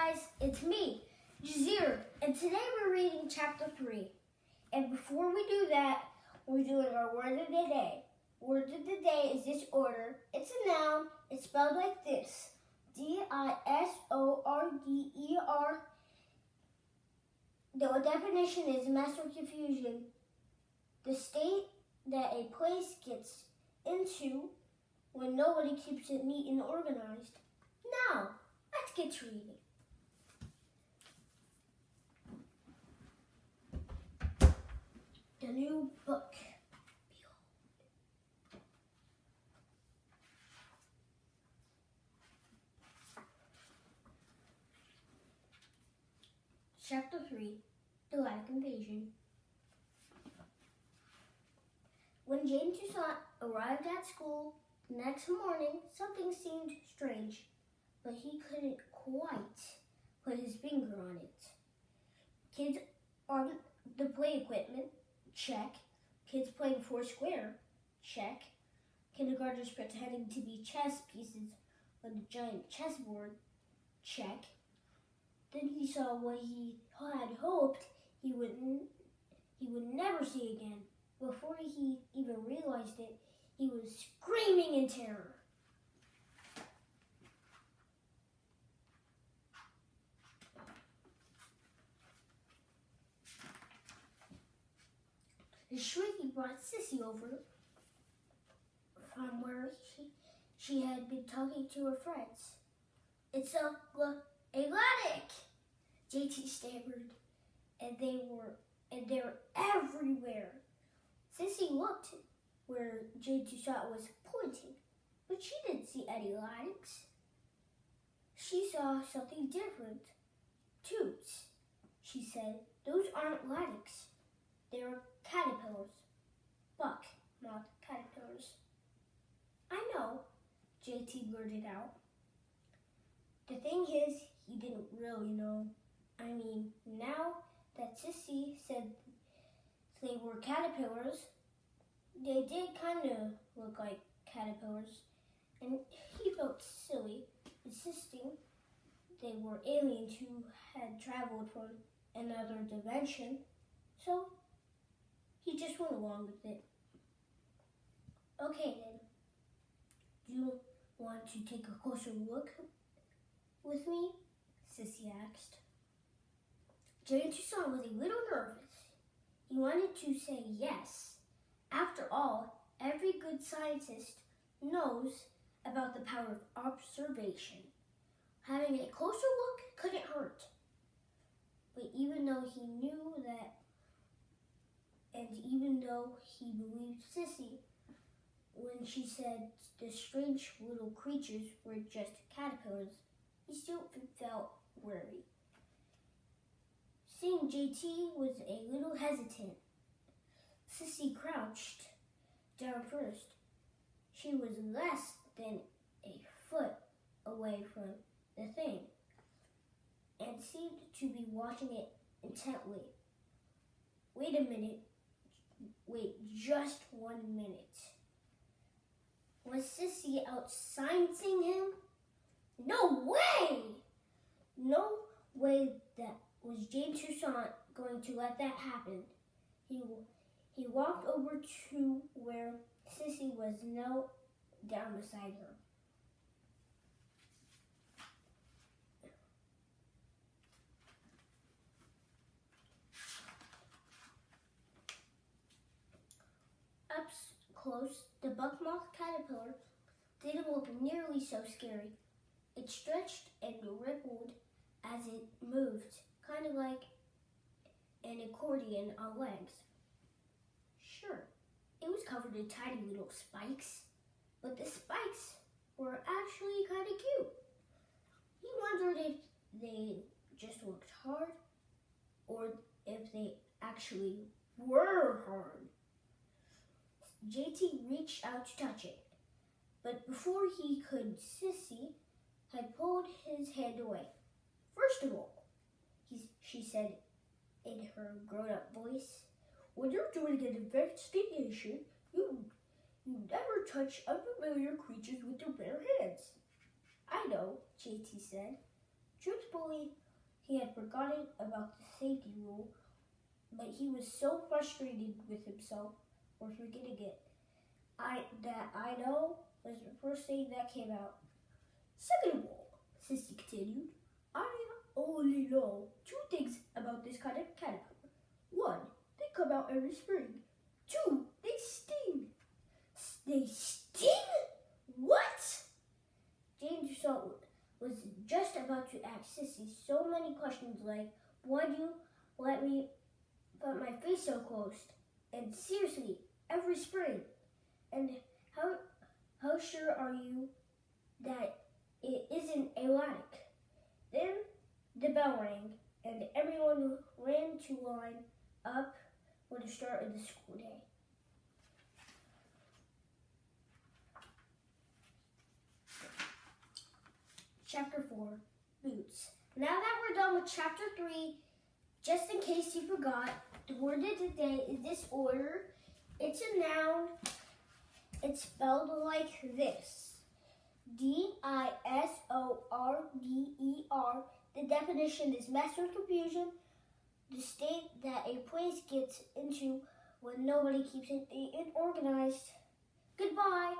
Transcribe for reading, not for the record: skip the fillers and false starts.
guys, it's me, Jazier, and today we're reading chapter 3. And before we do that, we're doing our word of the day. Word of the day is disorder. It's a noun. It's spelled like this: Disorder. The definition is mass or confusion, the state that a place gets into when nobody keeps it neat and organized. Now, let's get to reading. The new book. Chapter 3, The Ladek Invasion. When Jaden Toussaint arrived at school the next morning, something seemed strange, but he couldn't quite put his finger on it. Kids on the play equipment, check. Kids playing Foursquare, check. Kindergartners pretending to be chess pieces on the giant chessboard, check. Then he saw what he had hoped he would never see again. Before he even realized it, he was screaming in terror. The shrieking brought Sissy over from where she had been talking to her friends. "It's a Ladek," JT stammered, and they're everywhere. Sissy looked where Jaden Toussaint was pointing, but she didn't see any Ladeks. She saw something different. "Toots," she said, "those aren't Ladeks. They're caterpillars. Buck moth caterpillars." "I know," JT blurted out. The thing is, he didn't really know. I mean, now that Sissy said they were caterpillars, they did kind of look like caterpillars, and he felt silly insisting they were aliens who had traveled from another dimension, so he just went along with it. "Okay then, do you want to take a closer look with me?" Sissy asked. Jaden Toussaint was a little nervous. He wanted to say yes. After all, every good scientist knows about the power of observation. Having a closer look couldn't hurt. But even though he knew that, and even though he believed Sissy when she said the strange little creatures were just caterpillars, he still felt worried. Seeing JT was a little hesitant. Sissy crouched down first. She was less than a foot away from the thing and seemed to be watching it intently. Wait a minute. Wait just 1 minute. Was Sissy out-sciencing him? No way! No way that was Jaden Toussaint going to let that happen. He walked over to where Sissy was knelt down beside her. Up close, the buck moth caterpillar didn't look nearly so scary. It stretched and rippled as it moved, kind of like an accordion on legs. Sure, it was covered in tiny little spikes, but the spikes were actually kind of cute. He wondered if they just looked hard or if they actually were hard. JT reached out to touch it, but before he could, Sissy had pulled his hand away. "First of all," she said in her grown-up voice, "when you're doing an investigation, you never touch unfamiliar creatures with your bare hands." "I know," JT said, Truthfully, he had forgotten about the safety rule, but he was so frustrated with himself for forgetting it. I know was the first thing that came out. Second of all, Sissy continued, I only know two things about this kind of caterpillar. One, they come out every spring. Two, they sting. They sting? What? Jaden Toussaint was just about to ask Sissy so many questions like, why'd you let me put my face so closed? And seriously, every spring. And how sure are you that it isn't a Ladek? Then the bell rang, and everyone ran to line up for the start of the school day. Chapter 4, Boots. Now that we're done with Chapter 3, just in case you forgot, the word of the day is disorder. It's a noun. It's spelled like this. D-I-S-O-R-D-E-R. The definition is mess or confusion, the state that a place gets into when nobody keeps it organized. Goodbye.